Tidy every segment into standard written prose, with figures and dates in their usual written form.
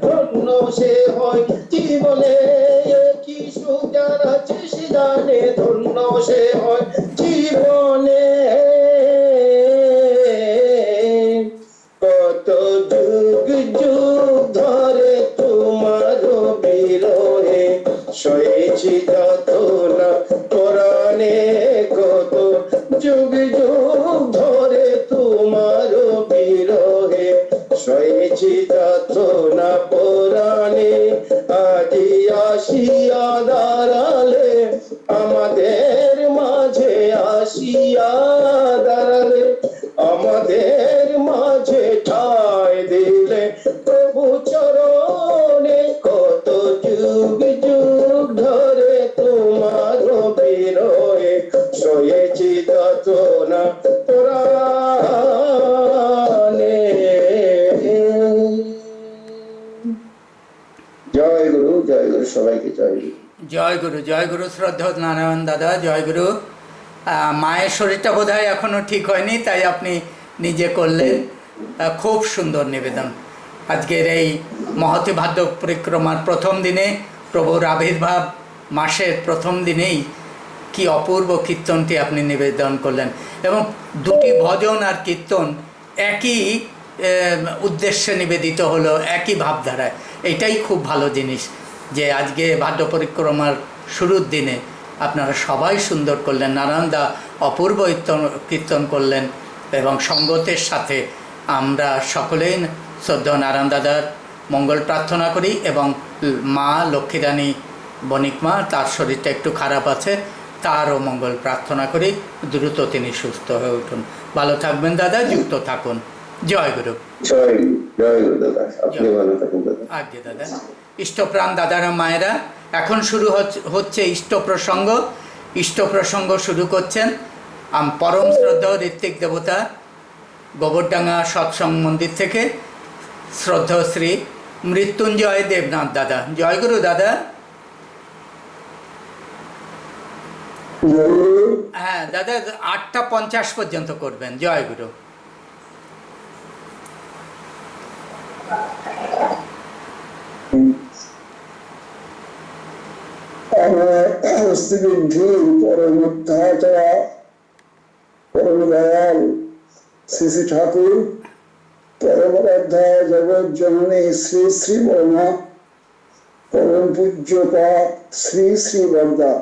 ধন্য সে হয় জীবনে, কি সুখ যার আছে সে জানে, ধন্য সে হয় জীবনে। কত যুগ যুগ ধরে তোমার বিরহে সয়েছি যাতনা পরাণে, কত যুগ যুগ ধরে তোমার বিরহে সয়েছি যাতনা পরাণে। আজি আসিয়া দাঁড়ালে আমাদের মাঝে, আসিয়া দাঁড়ালে আমাদের মাঝে, ঠাঁই দিলে প্রভু চরণে। কত যুগ যুগ ধরে তোমার বিরহে সয়েছি যাতনা পরাণে। জয় গুরু, জয় গুরু, সবাইকে জয় গুরু। জয় গুরু, জয় গুরু। শ্রদ্ধা নারায়ণ দাদা, জয় গুরু। মায়ের শরীরটা বোধহয় এখনও ঠিক হয়নি, তাই আপনি নিজে করলেন। খুব সুন্দর নিবেদন। আজকের এই মহতী ভাদ্র পরিক্রমার প্রথম দিনে, প্রভুর আবির্ভাব মাসের প্রথম দিনেই কি অপূর্ব কীর্তনটি আপনি নিবেদন করলেন, এবং দুটি ভজন আর কীর্তন একই উদ্দেশ্যে নিবেদিত হলো, একই ভাবধারায়। এটাই খুব ভালো জিনিস যে আজকে ভাদ্র পরিক্রমার শুরুর দিনে আপনারা সবাই সুন্দর করলেন। নারায়ণদা অপূর্ব কীর্তন করলেন, এবং সঙ্গতের সাথে আমরা সকলেই শ্রদ্ধা নারায়ণ দাদার মঙ্গল প্রার্থনা করি, এবং মা লক্ষ্মীরানী বণিক মা, তার শরীরটা একটু খারাপ আছে, তারও মঙ্গল প্রার্থনা করি, দ্রুত তিনি সুস্থ হয়ে উঠুন। ভালো থাকবেন দাদা, যুক্ত থাকুন। জয় গুরু। জয় গুরু, জয় গুরু দাদা, আপনি ভালো থাকুন দাদা। আজ্ঞে দাদা। ইষ্টপ্রাণ দাদারা মায়েরা, এখন শুরু হচ্ছে ইষ্ট প্রসঙ্গ। ইষ্ট প্রসঙ্গ শুরু করছেন পরম শ্রদ্ধা ঋত্বিক দেবতা গোবরডাঙ্গা সৎসঙ্গ মন্দির থেকে শ্রদ্ধা শ্রী মৃত্যুঞ্জয় দেবনাথ দাদা। জয় গুরু দাদা। হ্যাঁ দাদা, 8:50 পর্যন্ত করবেন। জয় গুরু। পরম দয়াল শ্রী শ্রী ঠাকুর, পরমাধ্যায় জগৎ জননী শ্রী শ্রী বর্মা, পরম পূজ্যপাদ শ্রী শ্রী বরদা,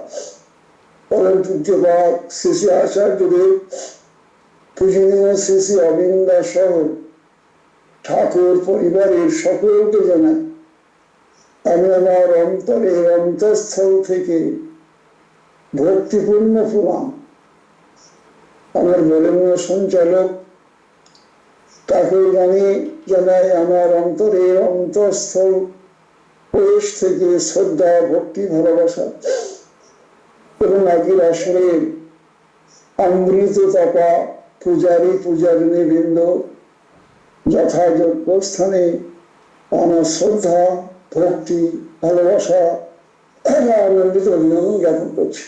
পরম পূজ্যপাদ শ্রী শ্রী আচার্যদেব, পূজনীয় শ্রী শ্রী অবিন্দ সহ ঠাকুর পরিবারের সকলকে জানাই আমি আমার অন্তরের অন্তঃস্থল থেকে ভক্তিপূর্ণ প্রণাম। আমার বরেণ্য সঞ্চালক তাকে জানাই আমার অন্তরের অন্তঃস্থল পরিবেশ থেকে শ্রদ্ধা, ভক্তি, ভালোবাসা, এবং আগের আসরের অমৃত তাপা পূজারী পূজারিণী বৃন্দ যথাযোগ্য স্থানে আমার শ্রদ্ধা, ভক্তি, ভালোবাসা, আনন্দিত অভিনন্দন জ্ঞাপন করছি।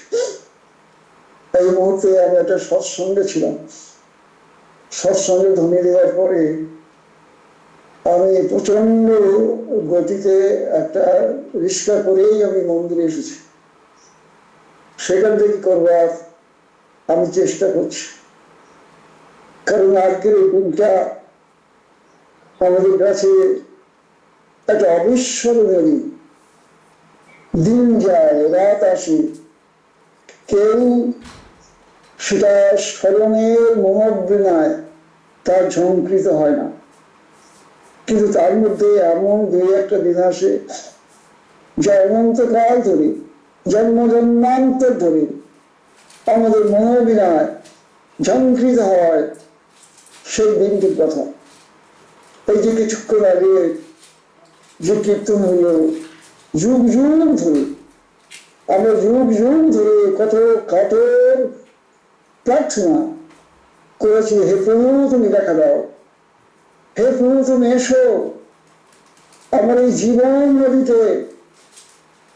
এই মুহূর্তে আমি একটা সৎসঙ্গে ছিলাম। সৎসঙ্গে ধ্বনি দেওয়ার পরে আমি প্রচন্ড গতিতে একটা রিক্সা করেই আমি মন্দিরে এসেছি। সেখান থেকে করবার আমি চেষ্টা করছি, কারণ আজকের এই দিনটা আমাদের কাছে একটা অবিস্মরণীয় দিন। দিন যায়, রাত আসে, কেউ সেটা স্মরণের মনোবৃণায় তার ঝঙ্কৃত হয় না, কিন্তু তার মধ্যে এমন দুই একটা দিন আসে যা অনন্তকাল ধরে, জন্ম জন্মান্তর ধরে আমাদের মনোবৃণায় ঝঙ্কৃত হয় সেই দিনটির কথা। এই যে কিছুক্ষণ আগে যে কীর্তন হইল, যুগ যুগ ধরে আমরা যুগ যুগ ধরে কত কাতর প্রার্থনা করেছি, হে প্রভু তুমি দেখা দাও, হে প্রভু তুমি এসো, আমার এই জীবন নদীতে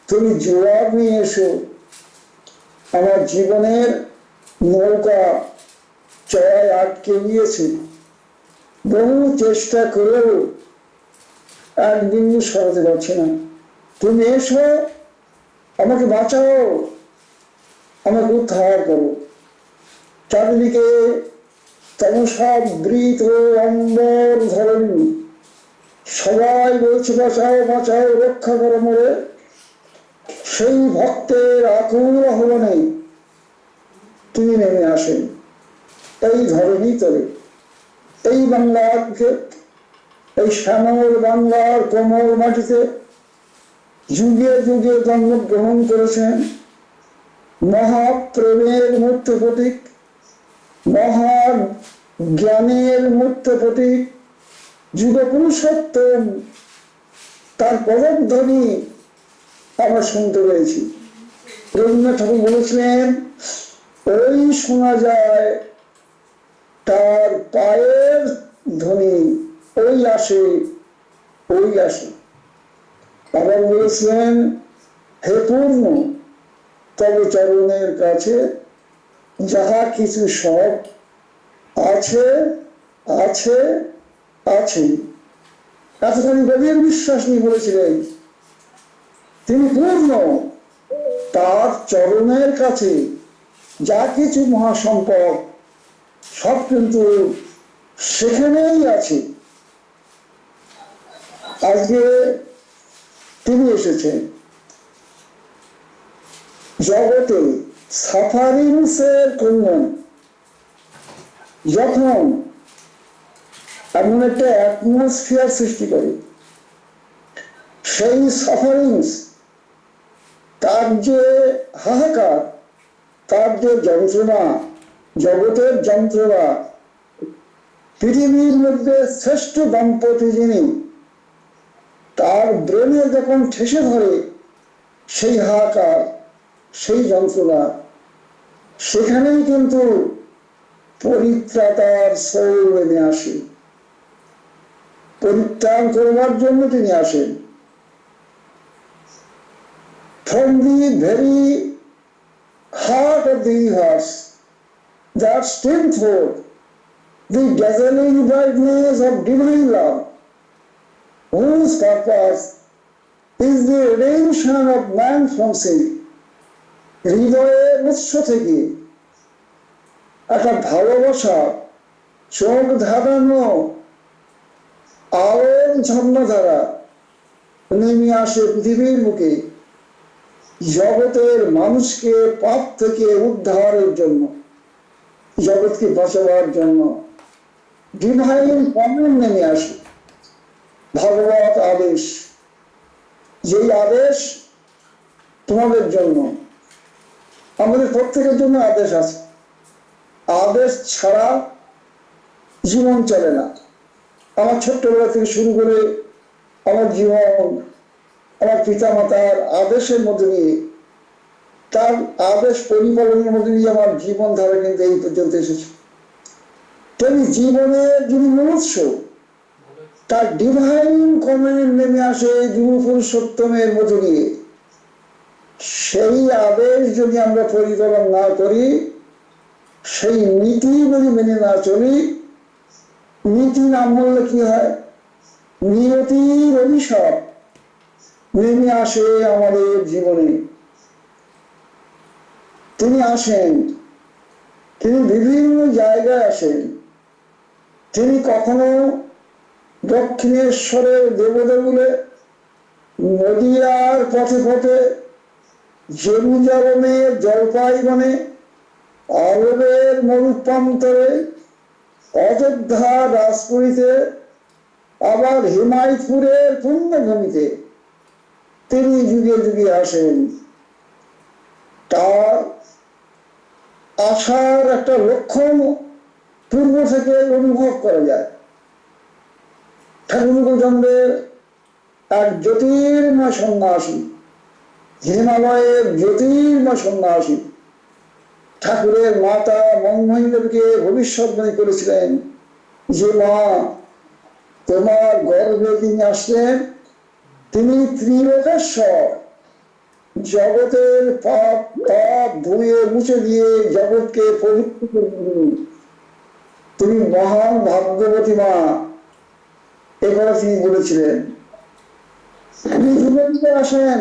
তুমি জোয়ার নিয়ে এসো। আমার জীবনের নৌকা চড়ায় আটকে গিয়েছে, বহু চেষ্টা করেও একদিন সরাতে পারছি না, তুমি এসো, আমাকে বাঁচাও, আমাকে উদ্ধার করো। চারিদিকে তমসা বৃত অম্বর ধরণী, সবাই বলছে বাঁচাও বাঁচাও, রক্ষা করো মোরে। সেই ভক্তের আকুল আহ্বানে তিনি নেমে আসেন এই ধরণী তলে, এই বাংলার এই শ্যামল বাংলার কোমল মাটিতে যুগে যুগে জন্মগ্রহণ করেছেন মহাপ্রেমের মূর্ত প্রতীক, মহা জ্ঞানের মূর্ত প্রতীক যুগ পুরুষোত্তম, তার পদধ্বনি আমরা শুনতে পেয়েছি। রবীন্দ্রনাথ ঠাকুর বলেছিলেন, ওই শোনা যায় তার পায়ের ধ্বনি, ওই আসে, ওই আসে। আবার বলেছিলেন, হে পূর্ণ তবে চরণের কাছে যাহা কিছু সব আছে আছে আছে। এতখানি গভীর বিশ্বাস নিয়ে বলেছিলেন তিনি পূর্ণ, তার চরণের কাছে যা কিছু মহাসম্পদ সব কিন্তু সেখানেই আছে। আজকে তিনি এসেছেন জগতে সাফারিংসের কল্যাণ, যখন এমন একটা অ্যাটমসফিয়ার সৃষ্টি করে, সেই সাফারিংস, তার যে হাহাকার, তার যে যন্ত্রণা, জগতের যন্ত্রণা, পৃথিবীর মধ্যে শ্রেষ্ঠ দম্পতি যিনি, তার ব্রেনে যখন ঠেসে ধরে সেই হাহাকার, সেই যন্ত্রণা, সেখানেই কিন্তু পরিত্রাতার সোল নেমে আসে, পরিত্রাণ করবার জন্য তিনি আসেন। From the very heart of the universe, that steam forth the dazzling brightness of divine love, whose purpose is the redemption of man from sin. হৃদয়ের উৎস থেকে একটা ভালোবাসা চোখ ধাঁধানো আলোর ঝর্ণাধারা নেমে আসে পৃথিবীর বুকে, জগতের মানুষকে পাপ থেকে উদ্ধারের জন্য, জগৎকে বাঁচাবার জন্য ডিভাইন কমেন্ট নেমে আসে, ভগবত আদেশ। যেই আদেশ তোমাদের জন্য, আমাদের প্রত্যেকের জন্য আদেশ আছে। আদেশ ছাড়া জীবন চলে না। আমার ছোট্টবেলা থেকে শুরু করে আমার জীবন আমার পিতা মাতার আদেশের মধ্যে দিয়ে, তার আদেশ পরিপালনের মধ্যে দিয়ে আমার জীবন ধারা কিন্তু এই পর্যন্ত এসেছে। তেমনি জীবনের যিনি মনুষ্য, তার ডিভাইন কমেন্ট নেমে আসে যুগ পুরুষোত্তমের মধ্যে দিয়ে। সেই আদেশ যদি আমরা পরিপালন না করি, সেই নীতি যদি মেনে না চলি, নীতি না মানলে কি হয়, নিয়তির অভিশাপ নেমে আসে আমাদের জীবনে। তিনি আসেন, তিনি বিভিন্ন জায়গায় আসেন। তিনি কখনো দক্ষিণেশ্বরের দেবদেবুলে, নদিয়ার পথে পথে, জেরুজালেমের জলপাইবনে, আরবের মরুপ্রান্তরে, অযোধ্যা রাজপুরীতে, আবার হিমায়তপুরের পুণ্যভূমিতে তিনি যুগে যুগে আসেন। তার আসার একটা লক্ষণ পূর্ব থেকে অনুভব করা যায়। ঠাকুর চন্দ্রের এক জ্যোতির্ময় সন্ন্যাসী, হিমালয়ের জ্যোতির্ময় সন্ন্যাসী, ঠাকুরের মাতা মনমোহিনী দেবীকে ভবিষ্যৎবাণী করেছিলেন যে মা, তোমার গর্ভে তিনি আসলেন, তিনি ত্রিলোকেশ্বর, জগতের পাপ পাপ ধুয়ে মুছে দিয়ে জগৎকে পবিত্র করবেন। তিনি মহান ভাগ্যবতী মা, এবারে তিনি বলেছিলেন। তিনি যুগে আসেন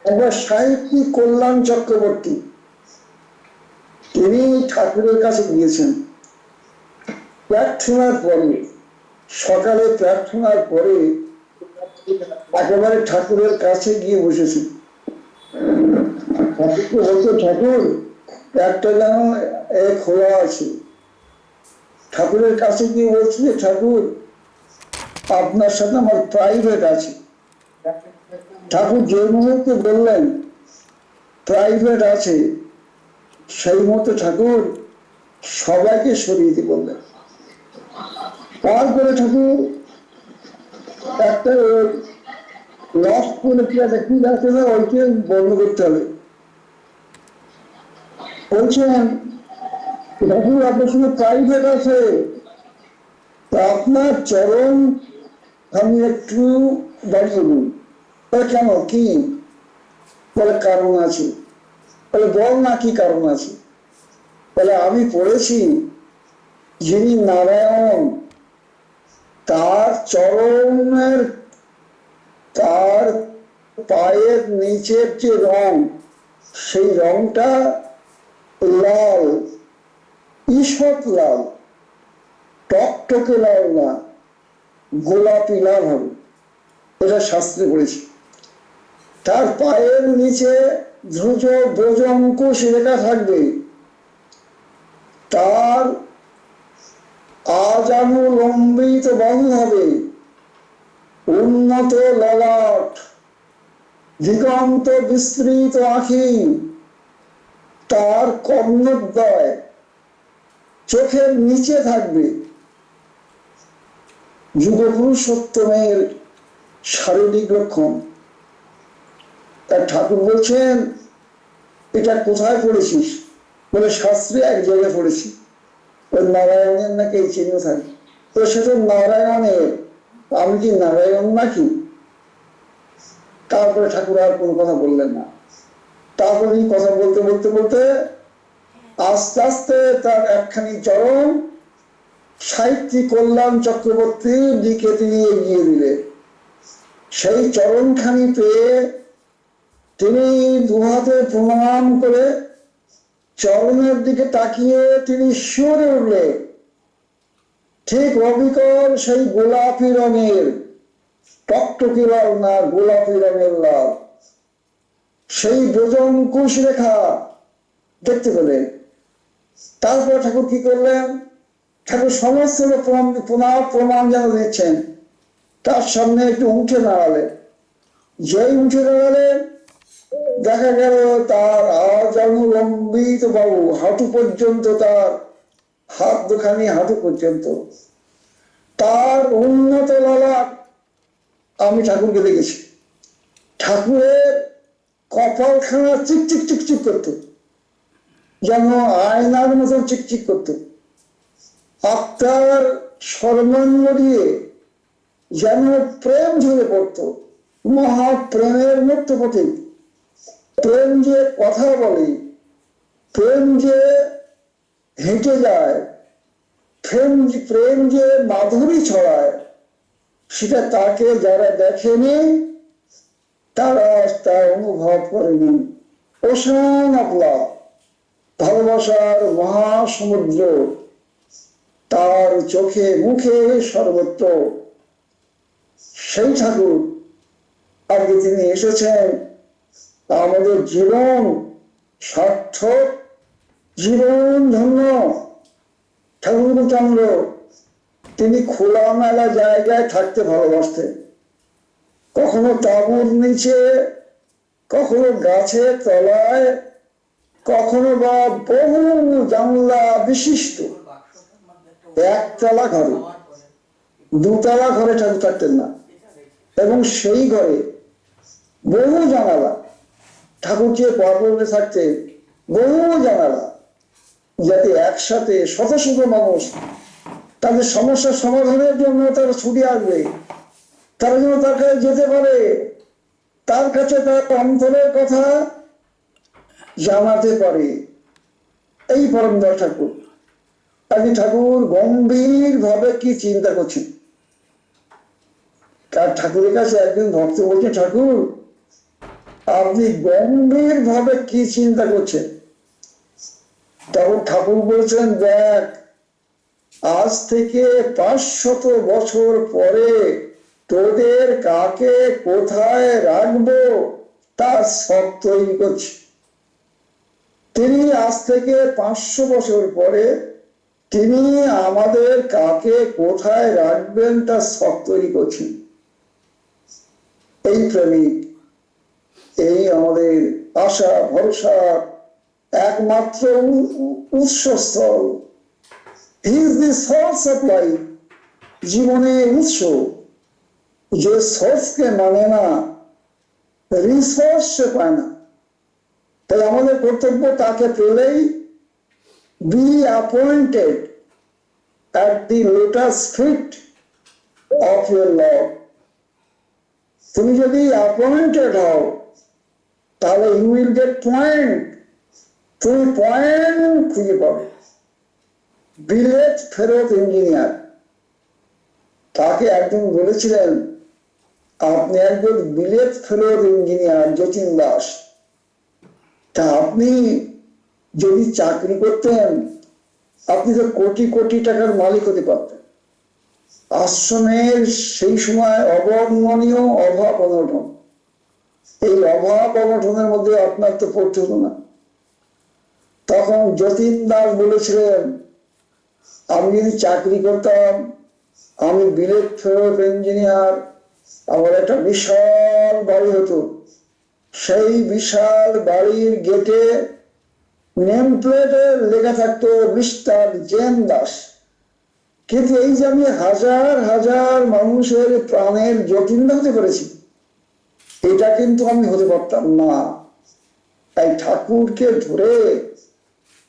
একবার সাহিত্যিক কল্যাণ চক্রবর্তী, তিনি ঠাকুরের কাছে গিয়েছেন প্রার্থনার পরে, সকালে প্রার্থনার পরে একেবারে ঠাকুরের কাছে গিয়ে বসেছেন। ঠাকুরকে বলতো, ঠাকুর একটা যেন খোলা আছে। ঠাকুরের কাছে গিয়ে বলছে যে ঠাকুর আপনার সাথে আমার প্রাইভেট আছে। ঠাকুর যে মুহূর্তে বললেন প্রাইভেট আছে, সেই মতো ঠাকুর সবাইকে সরিয়ে দিয়ে বললেন। তারপরে ঠাকুর একটা লস করে দেখি যাচ্ছে না, ওইকে বন্ধ করতে হবে। বলছেন ঠাকুর আপনার সঙ্গে প্রাইভেট আছে, তা আপনার চরণ আমি একটু দাঁড়িয়ে নিই। কেন, কি? বলে কারণ আছে। বলে বল না, কি কারণ আছে? বলে আমি পড়েছি যিনি নারায়ণ তার চরণের, তার পায়ের নিচের যে রং, সেই রংটা লাল, ঈষৎ লাল, টকটকে লাল না, গোলাপি লাল হবে। এটা শাস্ত্রে পড়েছি। তার পায়ের নিচে ধ্রুজ ব্রজ অঙ্কুশ রেখা থাকবে, তার আজানুলম্বিত বাহু হবে, উন্নত ললাট, দিগন্ত বিস্তৃত আঁখি, তার কর্ণদ্বয় চোখের নিচে থাকবে। যুগপুরুষোত্তমের শারীরিক লক্ষণ। তার ঠাকুর বলছেন এটা কোথায় পড়েছিস? বলে শাস্ত্রে এক জায়গায় পড়েছি। ওই নারায়ণের নাকি এই চিহ্ন থাকে। তো সেটা নারায়ণের, আমি কি নারায়ণ নাকি? তারপরে ঠাকুর আর কোনো কথা বললেন না। তারপরে কথা বলতে বলতে বলতে আস্তে আস্তে তার একখানি চরণ সাহিত্যিক কল্যাণ চক্রবর্তীর দিকে তিনি এগিয়ে দিলেন। সেই চরণখানি পেয়ে তিনি দুহাতে প্রণাম করে চরণের দিকে তাকিয়ে তিনি শিউরে উঠলেন। ঠিক অবিকল সেই গোলাপি রঙের, টকটকি লাল না, গোলাপি রঙের লাল, সেই ব্রজঙ্কুশ রেখা দেখতে পেলেন। তারপর ঠাকুর কি করলেন? ঠাকুর সমস্ত প্রমাণ যেন দিচ্ছেন, তার সামনে একটু উঠে দাঁড়ালেন। যেই উঠে দাঁড়ালেন দেখা গেল তার আজানুলম্বিত বাহু, হাঁটু পর্যন্ত, তার হাত দুখানি হাঁটু পর্যন্ত, তার উন্নত ললাট। আমি ঠাকুরকে দেখেছি, ঠাকুরের কপালখানা চিকচিক চিকচিক করত, যেন আয়নার মতন চিকচিক করত। আত্মার সর্বাঙ্গ দিয়ে যেন প্রেম ঝরে পড়ত, মহাপ্রেমের মুক্ত প্রতীক। প্রেম যে কথা বলে, প্রেম যে হেঁটে যায়, প্রেম যে মাধুরী ছড়ায়, সেটা তাকে যারা দেখেনি তারা তা অনুভব করেনি। ওশান অফ লাভ, ভালোবাসার মহাসমুদ্র তার চোখে মুখে সর্বত্র। সেই ঠাকুর আজকে তিনি এসেছেন আমাদের জীবন সার্থক, জীবন ধন্য। ঠাকুরচন্দ্র তিনি খোলামেলা জায়গায় থাকতে ভালোবাসতেন, কখনো তাঁবুর নিচে, কখনো গাছের তলায়, কখনো বা বহু জানলা বিশিষ্ট একতলা ঘরে, দুতলা ঘরে ঠাকুর থাকতেন না। এবং সেই ঘরে বহু জানালা, ঠাকুর যে পার্বণে থাকতেন বহু জানালা, যাতে একসাথে শত শত মানুষ তাদের সমস্যার সমাধানের জন্য তারা ছুটে আসবে, তারা যেন তার কাছে যেতে পারে, তার কাছে তার অন্তরের কথা জানাতে পারে। এই পরমদয়াল ঠাকুর। আজকে ঠাকুর গম্ভীর ভাবে কি চিন্তা করছেন, তার ঠাকুরের কাছে একদিন ভক্ত বলছে, ঠাকুর আপনি গম্ভীর ভাবে কি চিন্তা করছেন? তখন ঠাকুর বলছেন, দেখ আজ থেকে 500 বছর পরে তোদের কাকে কোথায় রাখবো তার সব তৈরি করছে। তিনি আজ থেকে 500 বছর পরে তিনি আমাদের কাকে কোথায় রাখবেন তার সব তৈরি করছেন। এই প্রেমিক, এই আমাদের আশা ভরসা একমাত্র উৎসস্থল। He is the source of life, জীবনের উৎস। যে সোর্সকে মানে না, রিসোর্স সে পায় না। তাই আমাদের কর্তব্য তাকে পেলেই be appointed at the lotus feet of your Lord. তুমি যদি অ্যাপয়েন্টেড হও তাহলে ইউ উইল গেট পয়েন্ট, তুমি পয়েন্ট খুঁজে পাবে। বিলেত ফেরত ইঞ্জিনিয়ার, তাকে একজন বলেছিলেন, আপনি একজন বিলেত ফেরত ইঞ্জিনিয়ার যতীন দাস, তা আপনি যদি চাকরি করতেন আপনি তো কোটি কোটি টাকার মালিক হতে পারতেন। আশ্রমের সেই সময় অবর্ণনীয় অভাব অনটন, এই অভাব অনটনের মধ্যে আপনার তো পড়তে হতো না। তখন যতীন দাস বলেছিলেন, আমি যদি চাকরি করতাম, আমি বিলেত ফেরত ইঞ্জিনিয়ার, আমার একটা বিশাল বাড়ি হতো, সেই বিশাল বাড়ির গেটে নেম প্লেটে লেখা থাকতো মিস্টার জেন দাস। কিন্তু এই যে আমি হাজার হাজার মানুষের প্রাণের যতীন হতে পেরেছি, এটা কিন্তু আমি হতে পারতাম না। তাই ঠাকুরকে ধরে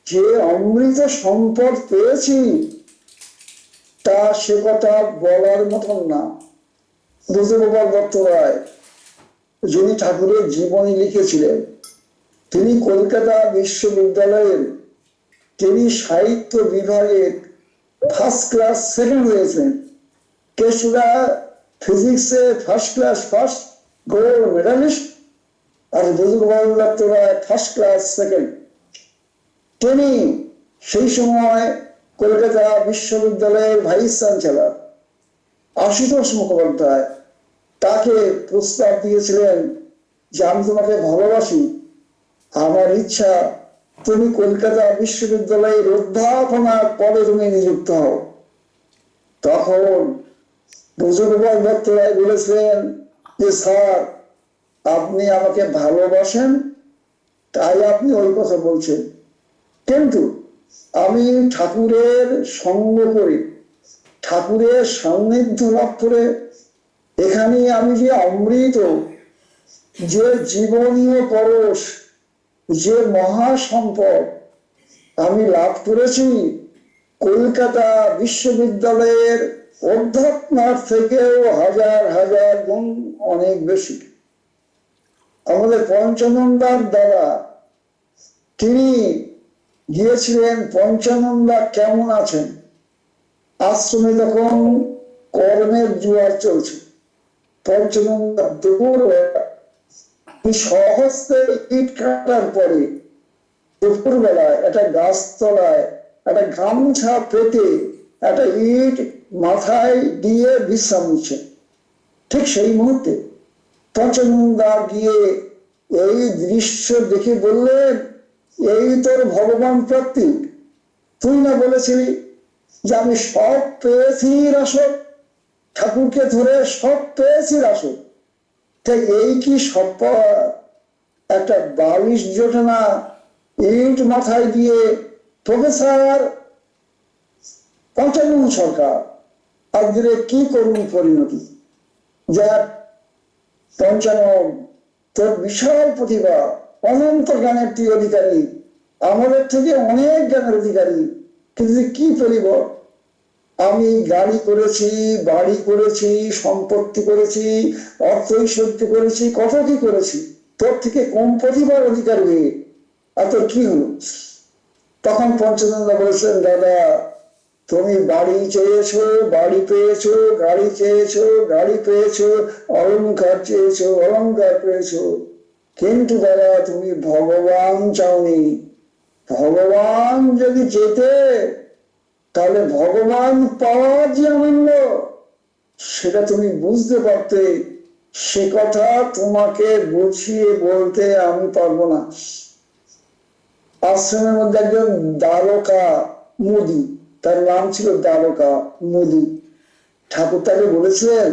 যে অমৃত সম্পদ পেয়েছি তা সে কথা বলার মতন না। ব্রজগোপাল দত্ত রায়, যিনি ঠাকুরের জীবনী লিখেছিলেন, তিনি কলকাতা বিশ্ববিদ্যালয়ের তিনি সাহিত্য বিভাগে ফার্স্ট ক্লাস সেকেন্ড হয়েছেন। কেশুরা ফিজিক্সে first class first gold medallist, আর Brajagopal Dutta Roy first class second. তিনি সেই সময় কলকাতা বিশ্ববিদ্যালয়ের ভাইস চ্যান্সেলর আশুতোষ মুখোপাধ্যায় তাকে প্রস্তাব দিয়েছিলেন যে আমি তোমাকে ভালোবাসি, আমার ইচ্ছা তুমি কলকাতা বিশ্ববিদ্যালয়ের অধ্যাপনার পদে তুমি নিযুক্ত হও। তখন ব্রজগোপাল দত্ত রায় বলেছিলেন যে স্যার, আপনি আমাকে ভালোবাসেন তাই আপনি ওই কথা বলছেন, কিন্তু আমি ঠাকুরের সঙ্গ করে ঠাকুরের সান্নিধ্য লাভ করে এখানে আমি যে অমৃত, যে জীবনীয় পরশ, যে মহাসম্পদ আমি লাভ করেছি, কলকাতা বিশ্ববিদ্যালয়ের অধ্যাপনার থেকেও হাজার হাজার গুণ অনেক বেশি। আমাদের পঞ্চানন্দার দ্বারা তিনি গিয়েছিলেন, পঞ্চানন্দা কেমন আছেন? আশ্রমে তখন কর্মের জোয়ার চলছে। পঞ্চানন্দা দুপুর সহস্তে ইট কাটার পরে দুপুর বেলায় একটা গাছতলায় একটা গামছা পেতে একটা ইট মাথায় দিয়ে বিশ্রাম নিচ্ছে। ঠিক সেই মুহূর্তে পঞ্চানন্দা গিয়ে এই দৃশ্য দেখে বললেন, এই তোর ভগবান প্রাপ্তি, তুই না বলেছিলি যে আমি সব পেয়েছি রাসক, ঠাকুরকে ধরে সব পেয়েছি রাসক, তাই এই কি সব পাওয়া? একটা 22 জোটে না ইট মাথায় দিয়ে প্রফেসর পঞ্চানন সরকার আজকে কি করুন পরিণতি। যাক পঞ্চানন, তোর বিশাল প্রতিভা, অনন্ত জ্ঞানের তুই অধিকারী, আমাদের থেকে অনেক জ্ঞানের অধিকারী, কিন্তু কি পেলিব? আমি গাড়ি করেছি, বাড়ি করেছি, সম্পত্তি করেছি, অর্থ ঐশ্বর্য করেছি, কত কি করেছি, তোর থেকে কম প্রতিভার অধিকার হয়ে আর তোর কি হলো? তখন পঞ্চানন্দা বলেছেন, দাদা তুমি বাড়ি চেয়েছো, বাড়ি পেয়েছো, গাড়ি চেয়েছো, গাড়ি পেয়েছো, অলংকার চেয়েছো, অলংকার পেয়েছো, কিন্তু দাদা তুমি ভগবান চাওনি। ভগবান যদি যেতে, তাহলে ভগবান পাওয়ার যে আনন্দ সেটা তুমি বুঝতে পারতে। সে কথা তোমাকে বুঝিয়ে বলতে আমি পারবো না। আশ্রমের মধ্যে একজন দ্বারকা মুদি, তার নাম ছিল দ্বারকা মুদি। ঠাকুর তাকে বলেছিলেন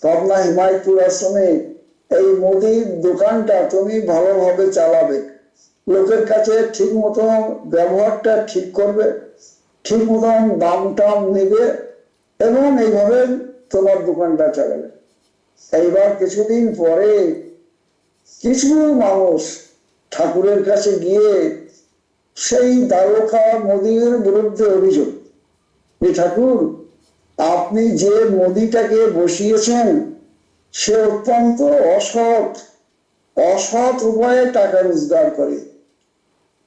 পাবনা হিমায়তপুর আশ্রমে, এই মুদির দোকানটা তুমি ভালোভাবে চালাবে, লোকের কাছে ঠিক মতন ব্যবহারটা ঠিক করবে, ঠিক মতন দাম টাম নেবে, এবং এইভাবে তোমার দোকানটা চালাবে। এইবার কিছুদিন পরে কিছু মানুষ ঠাকুরের কাছে গিয়ে সেই দ্বারকা মুদির বিরুদ্ধে অভিযোগ, যে ঠাকুর আপনি যে মুদিটাকে বসিয়েছেন সে অত্যন্ত অসৎ, অসৎ উপায়ে টাকা রোজগার করে,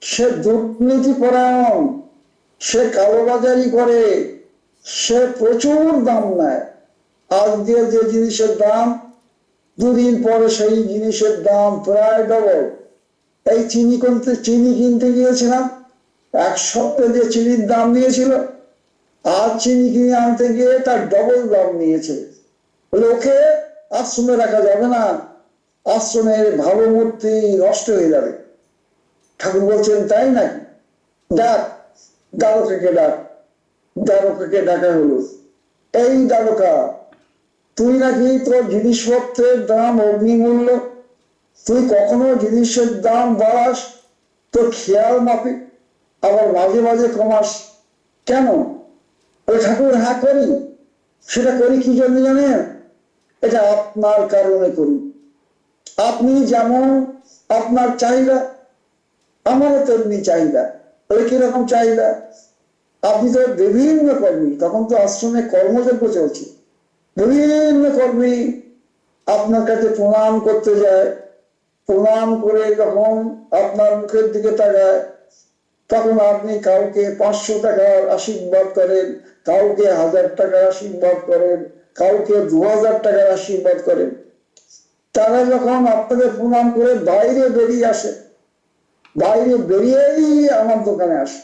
সে দুর্নীতি পরায়ণ, সে কালোবাজারি করে, সে প্রচুর দাম নেয়। আজকে যে জিনিসের দাম, দুদিন পরে সেই জিনিসের দাম প্রায় ডবল। এই চিনি কিনতে গিয়েছিলাম, এক সপ্তাহে যে চিনির দাম নিয়েছিল, আজ চিনি কিনে আনতে গিয়ে তার ডবল দাম নিয়েছে। লোকে আশ্রমে রাখা যাবে না, আশ্রমের ভাবমূর্তি নষ্ট হয়ে যাবে। ঠাকুর বলছেন তাই নাকি? ডাক, দ্বারকাকে ডাক। দ্বারকাকে ডাকা হলো। এই দ্বারকা, তুই নাকি তোর জিনিসপত্রের দাম অগ্নিমূল্য, তুই কখনো জিনিসের দাম বাড়াস তোর খেয়াল মাফিক, আবার মাঝে মাঝে কমাস কেন? ঠাকুর হ্যাঁ করি। সেটা করি কি জন্য জানেন? এটা আপনার কারণে করি। আপনি যেমন আপনার চাহিদা, আমারও তেমনি চাহিদা। ওই কিরকম চাহিদা? আপনি তো বিভিন্ন কর্মী, তখন তো আশ্রমে কর্মযজ্ঞ চলছে, বিভিন্ন কর্মী আপনার কাছে প্রণাম করতে যায়। প্রণাম করে যখন আপনার মুখের দিকে তাকায়, তখন আপনি কাউকে 500 টাকার আশীর্বাদ করেন, কাউকে 1000 টাকার আশীর্বাদ করেন, কাউকে 2000 টাকার আশীর্বাদ করেন। তারা যখন আপনাকে প্রণাম করে বাইরে বেরিয়ে আসে, বাইরে বেরিয়েই আমার দোকানে আসে।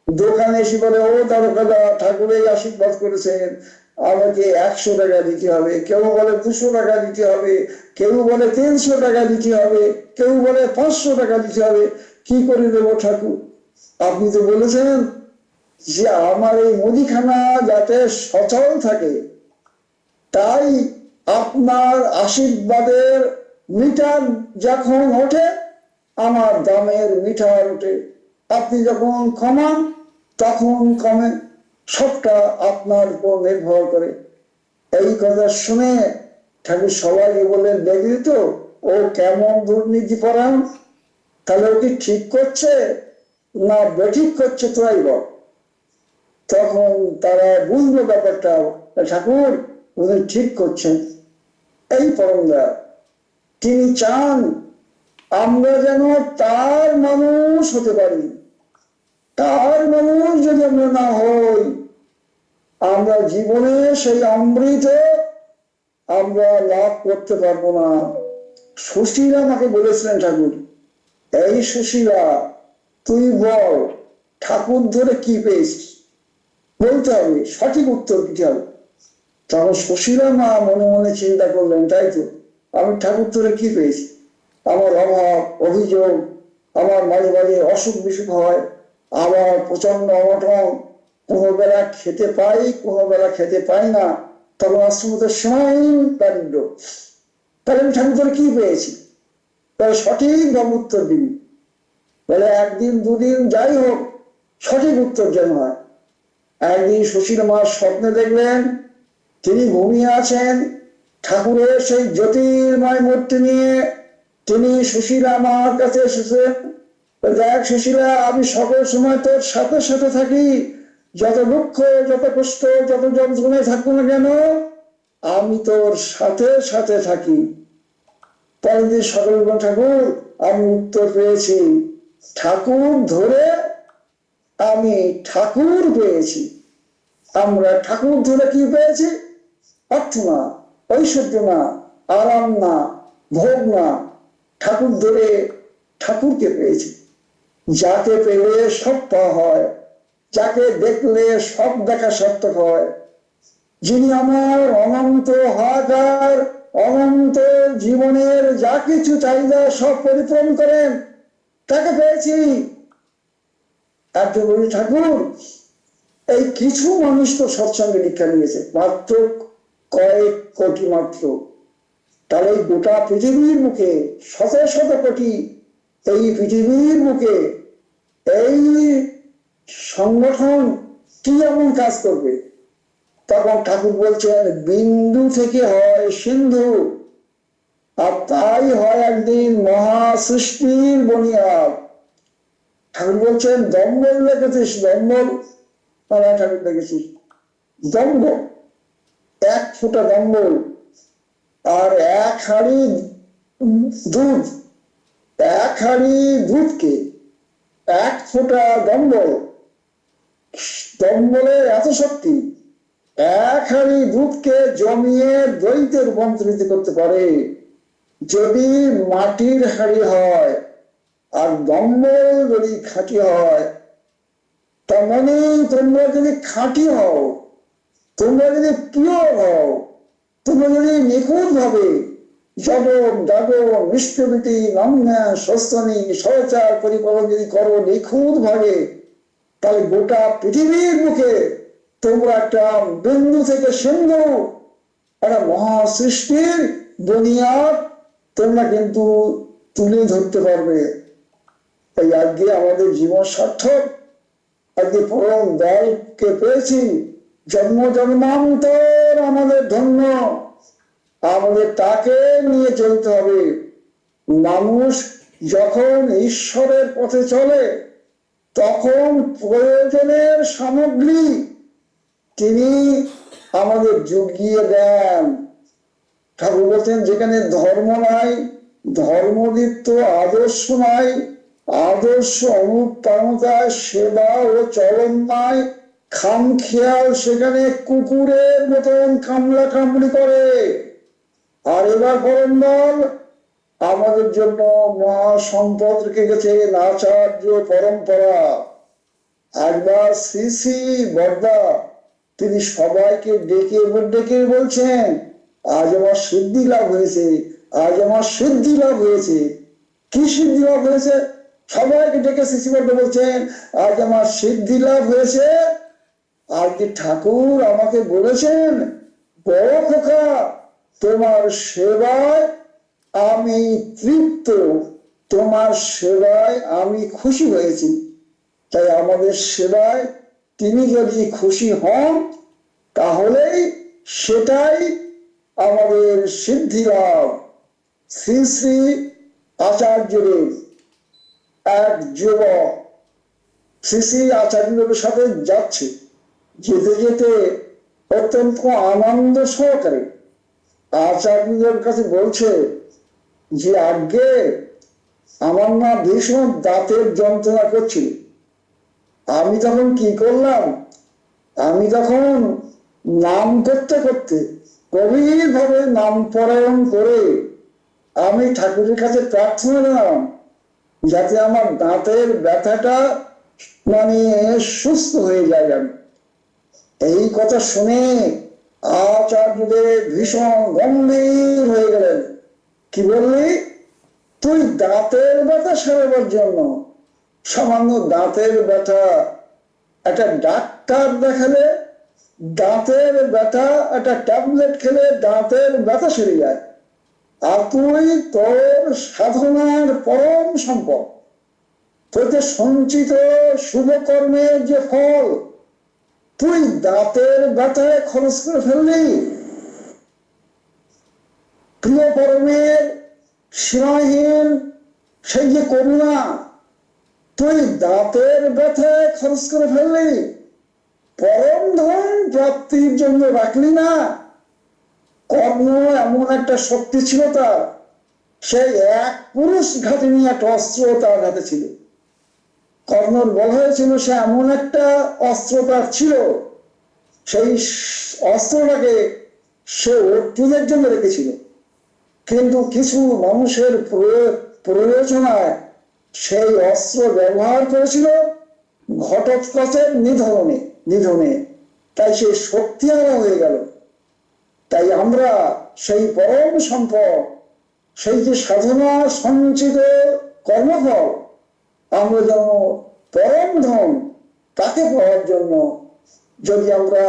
দোকানে এসে বলে, ও দ্বারকাদা, ঠাকুরের আশীর্বাদ করেছেন, আমাকে 100 টাকা দিতে হবে, কেউ বলে 200 টাকা দিতে হবে, কেউ বলে 300 টাকা দিতে হবে, কেউ বলে 500 টাকা দিতে হবে। কি করে দেবো ঠাকুর? আপনি তো বলেছেন যে আমার এই মুদিখানা যাতে সচল থাকে, তাই আপনার আশীর্বাদের মিটার যখন ওঠে আমার দামের মিটার ওঠে, আপনি যখন কমান তখন কমে, সবটা আপনার উপর নির্ভর করে। এই কথা শুনে ঠাকুর সবাইকে বললেন, দেখলি তো ও কেমন দুর্নীতি পরায়ণ, তাহলে ও কি ঠিক করছে না বেঠিক করছে তোরাই বল। তখন তারা বুঝলো ব্যাপারটা, ঠাকুর উনি ঠিক করছেন। এই পরমদা তিনি চান আমরা যেন তার মানুষ হতে পারি। তার মানুষ যদি আমরা না হই, আমরা জীবনে সেই অমৃত আমরা লাভ করতে পারবো না। সুশীলা আমাকে বলেছিলেন ঠাকুর, এই সুশীলা তুই বল ঠাকুর ধরে কি পেয়েছিস, বলতে হবে, সঠিক উত্তর দিতে হবে। তখন সুশীলা মা মনে মনে চিন্তা করলেন, তাই তো, আমি ঠাকুর ধরে কি পেয়েছি? আমার অভাব, অভিযোগ, আমার মাঝে মাঝে অসুখ বিসুখ হয়, আমার প্রচন্ড অনটন, কোনো বেলা খেতে পাই, কোনো বেলা খেতে পাই না, তখন আশ্রমতে সীমাহীন দারিদ্র। তাহলে আমি ঠাকুর ধরে কি পেয়েছি? তাহলে সঠিকভাবে উত্তর দিবি। বলে একদিন দুদিন যাই হোক, সঠিক উত্তর যেন হয়। একদিন সুশীল মা স্বপ্নে দেখলেন তিনি ঘুমিয়ে আছেন, ঠাকুরের সেই জ্যোতির্ময় মূর্তি নিয়ে তিনি সুশীলা মার কাছে এসেছেন। দেখ সুশীলা, আমি সকল সময় তোর সাথে সাথে থাকি, যত দুঃখ, যত কষ্ট, যত যন্ত্রণায় থাকবো না কেন, আমি তোর সাথে সাথে থাকি। পরের দিন সকালে ঠাকুর আমি উত্তর পেয়েছি, ঠাকুর ধরে আমি ঠাকুর পেয়েছি। আমরা ঠাকুর ধরে কি পেয়েছি? অর্থ না, ঐশ্বর্য না, আরাম না, ভোগ না, ঠাকুর ধরে ঠাকুরকে পেয়েছি। যাকে পেলে সব পাওয়া হয়, যাকে দেখলে সব দেখা সার্থক হয়, যিনি আমার অনন্ত হাহাকার, অনন্ত জীবনের যা কিছু চাহিদা সব পরিপূরণ করেন, তাকে পেয়েছি। একজন বলি ঠাকুর এই কিছু মানুষ তো সৎসঙ্গে দীক্ষা নিয়েছে, মাত্র কয়েক কোটি মাত্র। তাহলে এই গোটা পৃথিবীর মুখে শত শত কোটি, এই পৃথিবীর মুখে এই সংগঠন কি এমন কাজ করবে? তখন ঠাকুর বলছেন বিন্দু থেকে হয় সিন্ধু, আর তাই হয় একদিন মহা সৃষ্টির বুনিয়াদ। ঠাকুর বলছেন দম্বল দেখেছিস? দম্বল? ঠাকুর দেখেছিস দম্বল, এক ফোঁটা দম্বল আর এক হাঁড়ি দুধ, এক হাঁড়ি দুধকে এক ফোঁটা দম্বল, দম্বলের এত শক্তি এক হাঁড়ি দুধকে জমিয়ে দইতে রূপান্তরিত করতে পারে। যদি মাটির হাঁড়ি হয় আর দম্বল যদি খাঁটি হয়, তার মানে তোমরা যদি খাঁটি হও, তোমরা যদি পিওর হও, তোমরা যদি নিখুঁত ভাবে জগৎ যাগর নিষ্ঠবৃতি নাম্যা সস্তনী সহচার পরিপালন যদি করো নিখুঁত ভাবে, তাহলে গোটা পৃথিবীর মুখে তোমরা একটা বিন্দু থেকে সিন্ধু, একটা মহা সৃষ্টির বুনিয়াদ তোমরা কিন্তু তুলে ধরতে পারবে। তাই আজকে আমাদের জীবন সার্থক, আজকে পরম দয়ালকে পেয়েছি, জন্ম জন্মান্তর আমাদের ধন্য, আমাদের তাকে নিয়ে চলতে হবে। মানুষ যখন ঈশ্বরের পথে চলে তখন প্রয়োজনের সামগ্রী তিনি আমাদের জুগিয়ে দেন। ঠাকুর বলছেন যেখানে ধর্ম নাই, ধর্মদীপ্ত আদর্শ নাই, আদর্শ অনুপ্রাণতায় সেবা ও চলন নাই, খামখেয়াল সেখানে কুকুরের মতন কামড়া কামড়ি করে। আর এবার পরমদল আমাদের জন্য মহা সম্পদ রেখে গেছেন আচার্য পরম্পরা। একবার শ্রী শ্রী বর্দা তিনি সবাইকে ডেকে ডেকে বলছেন আজ আমার সিদ্ধি লাভ হয়েছে, আজ আমার সিদ্ধি লাভ হয়েছে। কি সিদ্ধি লাভ হয়েছে? সবাইকে ডেকে শ্রী বর্দা বলছেন আজ আমার সিদ্ধি লাভ হয়েছে, আজকে ঠাকুর আমাকে বলেছেন বড় খোকা তোমার সেবায় আমি তৃপ্ত, তোমার সেবায় আমি খুশি হয়েছি। তাই আমাদের সেবায় তিনি যদি খুশি হন তাহলেই সেটাই আমাদের সিদ্ধি লাভ। শ্রী শ্রী আচার্যদেব এক যুবক শ্রী শ্রী আচার্যদেবের সাথে যাচ্ছে, যেতে যেতে অত্যন্ত আনন্দ সহকারে আচার্যদেবের কাছে বলছে যে আগে আমার না ভীষণ দাঁতের যন্ত্রণা করছিল, আমি তখন কি করলাম, আমি তখন নাম করতে করতে গভীর ভাবে নাম পরায়ণ করে আমি ঠাকুরের কাছে প্রার্থনা জানালাম যাতে আমার দাঁতের ব্যথাটা মানে সুস্থ হয়ে যায়। আমি এই কথা শুনে আচার্যদেব ভীষণ গম্ভীর হয়ে গেলেন। কি বললি? তুই দাঁতের ব্যথা সারাবার জন্য সামান্য দাঁতের ব্যথা একটা ডাক্তার দেখালে দাঁতের ব্যথা একটা ট্যাবলেট খেলে দাঁতের ব্যথা সেরে যায়, আর তুই তোর সাধনার পরম সম্পদ, তোকে সঞ্চিত শুভ কর্মের যে ফল তুই দাঁতের ব্যথায় খরচ করে ফেললি। প্রিয় পরমের সীমাহীন সেই যে করুণা তুই দাঁতের ব্যথায় খরচ করে ফেললি, পরম ধন প্রাপ্তির জন্য রাখলি না। কর্ম এমন একটা শক্তি ছিল তার, সেই এক পুরুষ ঘাটে নিয়ে একটা অস্ত্র তার হাতে ছিল। কর্ণর বলা হয়েছিল সে এমন একটা অস্ত্র তার ছিল সেই অস্ত্রটাকে সে অর্জুনের জন্য রেখেছিল, কিন্তু কিছু মানুষের প্রয়োজনায় সেই অস্ত্র ব্যবহার করেছিল ঘটোৎকচের নিধনে। তাই সে শক্তিহারা হয়ে গেল। তাই আমরা সেই পরম সম্পদ, সেই যে সাধনা সঞ্চিত কর্মফল, আমরা যেন পরম ধন তাকে পাওয়ার জন্য যদি আমরা